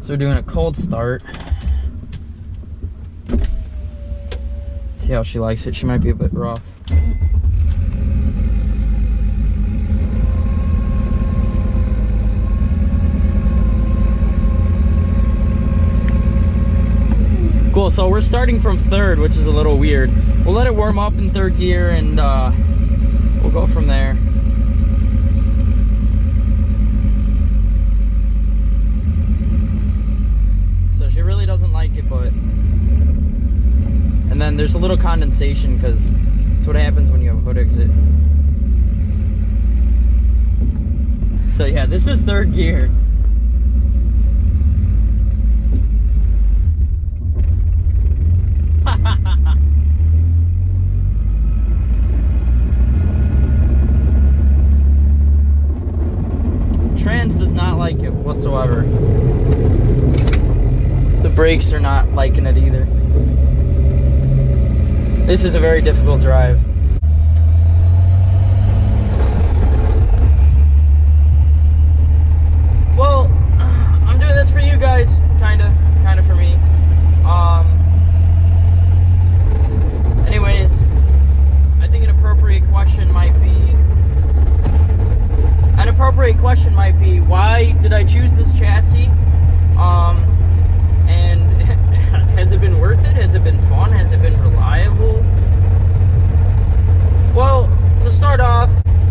So we're doing a cold start. See how she likes it. She might be a bit rough. Cool, so we're starting from third, which is a little weird. We'll let it warm up in third gear and we'll go from there. So she really doesn't like it, but... And then there's a little condensation because that's what happens when you have a hood exit. So yeah, this is third gear. Trans does not like it whatsoever. The brakes are not liking it either. This is a very difficult drive. Well, I'm doing this for you guys, kinda for me. Anyways, I think an appropriate question might be, why did I choose this chassis? And has it been worth it? Has it been fun? Has it been reliable? Well, to start off,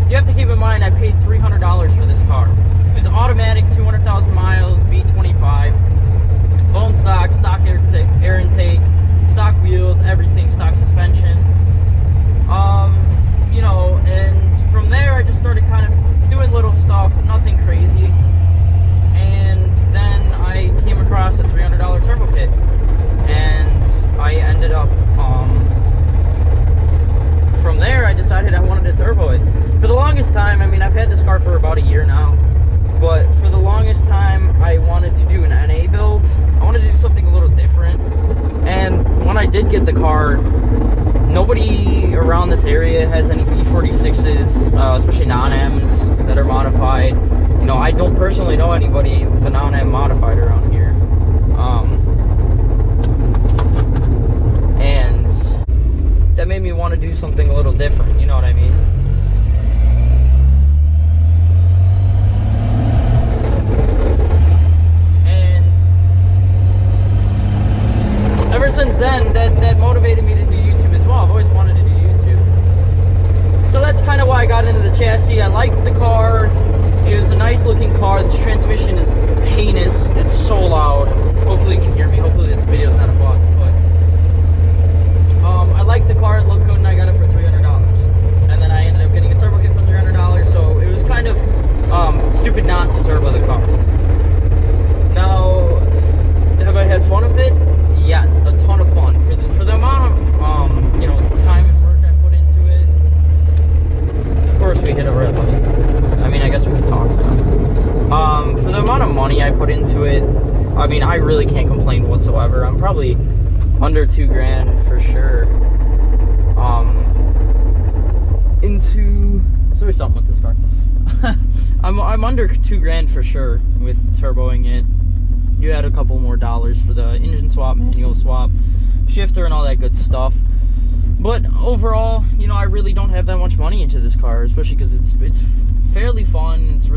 you have to keep in mind I paid $300 for this car. It was automatic, 200,000 miles, B25, bone stock air intake, stock wheels, everything, stock suspension. You know, and from there I just started kind of doing little stuff, nothing crazy. And then I came across a $300 turbo kit, and I ended up, from there I decided I wanted to turbo it. For the longest time, I mean, I've had this car for about a year now, but for the longest time I wanted to do an NA build. I wanted to do something a little different. And when I did get the car, nobody around this area has any E46s, especially non-Ms that are modified. You know, I don't personally know anybody with a non-M modified around here. And that made me want to do something a little different, you know what I mean? And ever since then, that motivated me to do YouTube as well. I've always wanted to do YouTube. So that's kind of why I got into the chassis. I liked the car. It was a nice looking car. This transmission is heinous. It's so loud. Hopefully you can hear me. Hopefully this video is not a bust. But I liked the car. It looked good, and I got it for $300. And then I ended up getting a turbo kit for $300. So it was kind of stupid not to turbo the car. Now, have I had fun with it? Yes, a ton of fun. For the amount of you know, time and work I put into it. Of course we hit a red light. I mean, I guess we can talk now. For the amount of money I put into it, I mean, I really can't complain whatsoever. I'm probably under $2,000 for sure. So there's something with this car. I'm under $2,000 for sure with turboing it. You add a couple more dollars for the engine swap, manual swap, shifter, and all that good stuff. But overall, you know, I really don't have that much money into this car, especially because it's fairly fun. It's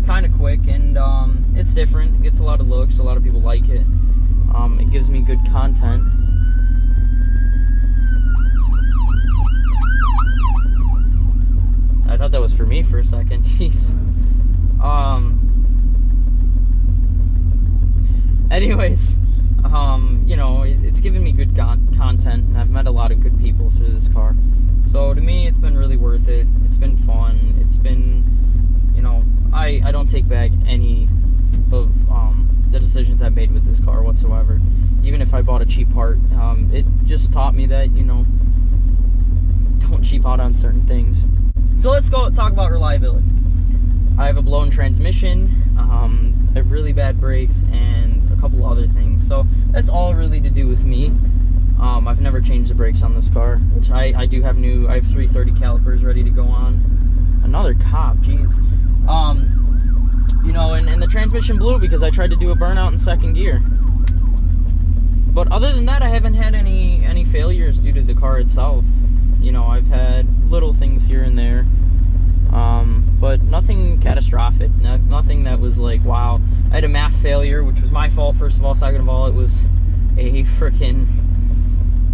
kind of quick, and it's different. It gets a lot of looks. A lot of people like it. It gives me good content. I thought that was for me for a second. Jeez. Anyways, you know, it's given me good content, and I've met a lot of good people through this car. So to me, it's been really worth it. It's been fun. It's been, you know, I don't take back any of the decisions I made with this car whatsoever. Even if I bought a cheap part, it just taught me that, you know, don't cheap out on certain things. So let's go talk about reliability. I have a blown transmission, I have really bad brakes, and a couple other things. So that's all really to do with me. I've never changed the brakes on this car, which I do have new. I have 330 calipers ready to go on. Another cop, jeez. You know, and the transmission transmission blew because I tried to do a burnout in second gear. But other than that, I haven't had any failures due to the car itself. You know, I've had little things here and there, but nothing catastrophic. Nothing that was like, wow. I had a MAF failure, which was my fault, first of all. Second of all, it was a freaking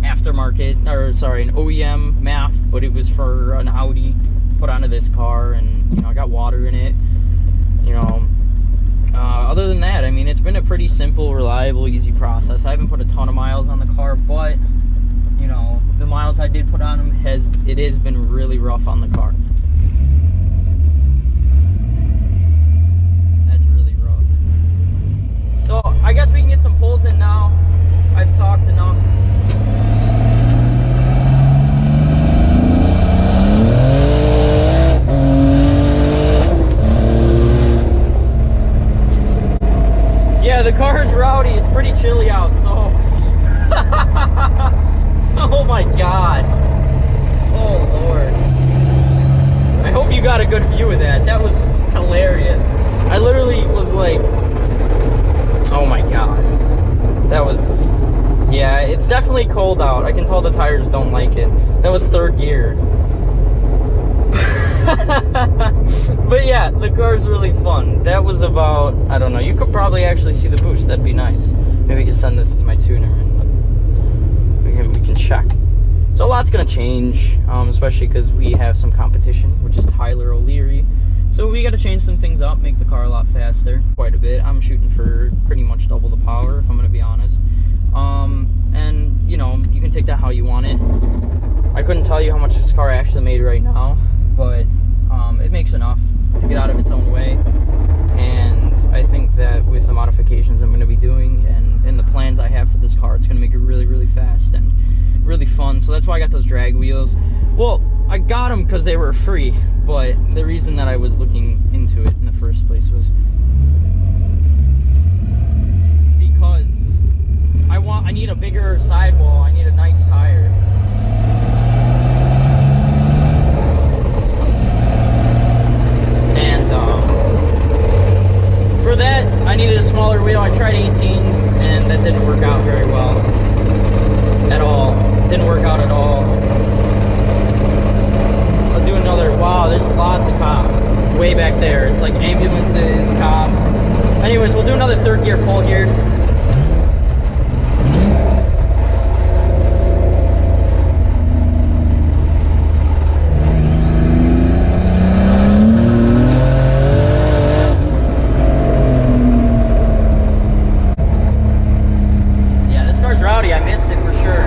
aftermarket, or sorry, an OEM MAF, but it was for an Audi put onto this car, and, you know, I got water in it, you know. Other than that, I mean, it's been a pretty simple, reliable, easy process. I haven't put a ton of miles on the car, but, you know, the miles I did put on them has been really rough on the car. That's really rough. So I guess we can get some pulls in now. I've talked enough. Yeah, the car's rowdy. It's pretty chilly out, so. Oh my god. Oh lord. I hope you got a good view of that. That was hilarious. I literally was like, oh my god. That was, yeah, it's definitely cold out. I can tell the tires don't like it. That was third gear. But yeah, the car's really fun. That was about, I don't know, you could probably actually see the boost. That'd be nice. Maybe we can send this to my tuner and we can check. So a lot's gonna change, especially because we have some competition, which is Tyler O'Leary. So we gotta change some things up, make the car a lot faster, quite a bit. I'm shooting for pretty much double the power, if I'm gonna be honest. And you know, you can take that how you want it. I couldn't tell you how much this car actually made right now, but it makes enough to get out of its own way. And I think that with the modifications I'm going to be doing and the plans I have for this car, it's going to make it really, really fast and really fun. So that's why I got those drag wheels. Well, I got them because they were free, but the reason that I was looking into it in the first place was because I need a bigger sidewall. I need a nice tire. For that, I needed a smaller wheel. I tried 18s, and that didn't work out very well. At all. Didn't work out at all. I'll do another. Wow, there's lots of cops. Way back there. It's like ambulances, cops. Anyways, we'll do another third gear pull here. I missed it for sure.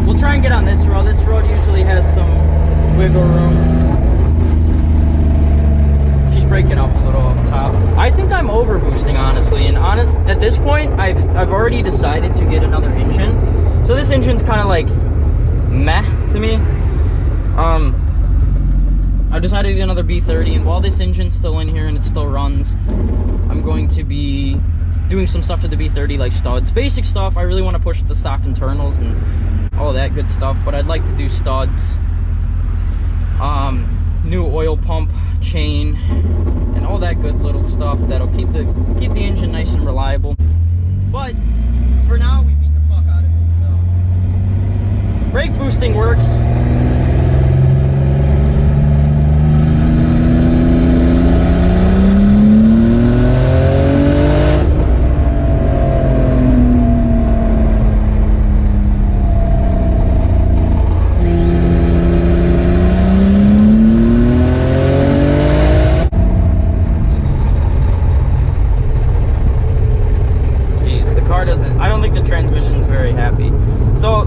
We'll try and get on this road. This road usually has some wiggle room. She's breaking up a little up top. I think I'm over boosting, honestly. And at this point, I've already decided to get another engine. So this engine's kind of like meh to me. I decided to get another B30, and while this engine's still in here and it still runs, I'm going to be doing some stuff to the B30, like studs. Basic stuff. I really want to push the stock internals and all that good stuff, but I'd like to do studs, new oil pump chain, and all that good little stuff that'll keep the engine nice and reliable. But for now, we beat the fuck out of it. So brake boosting works.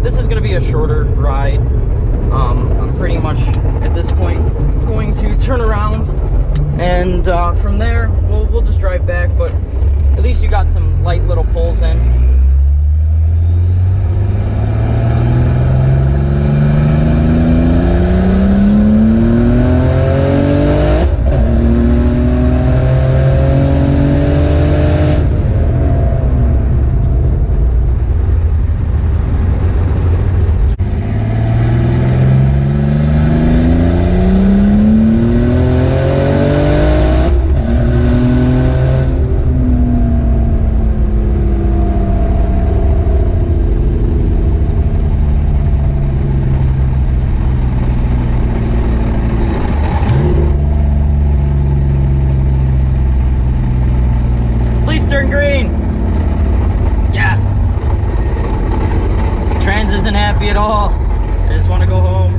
This is going to be a shorter ride. I'm pretty much at this point going to turn around, and from there we'll just drive back, but at least you got some light little pulls in. happy at all. I just want to go home.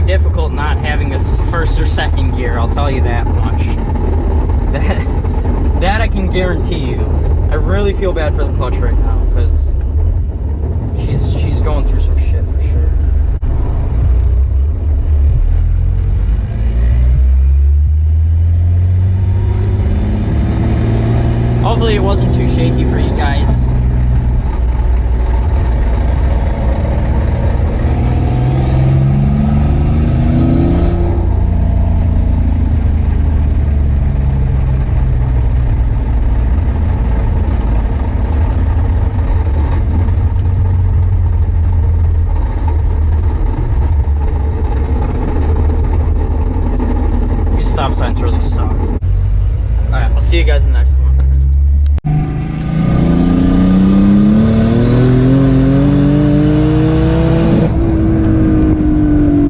Difficult not having a first or second gear, I'll tell you that much. That I can guarantee you. I really feel bad for the clutch right now because she's going through some shit for sure. Hopefully it wasn't too shaky for you guys. Stop signs really suck. Alright, I'll see you guys in the next one.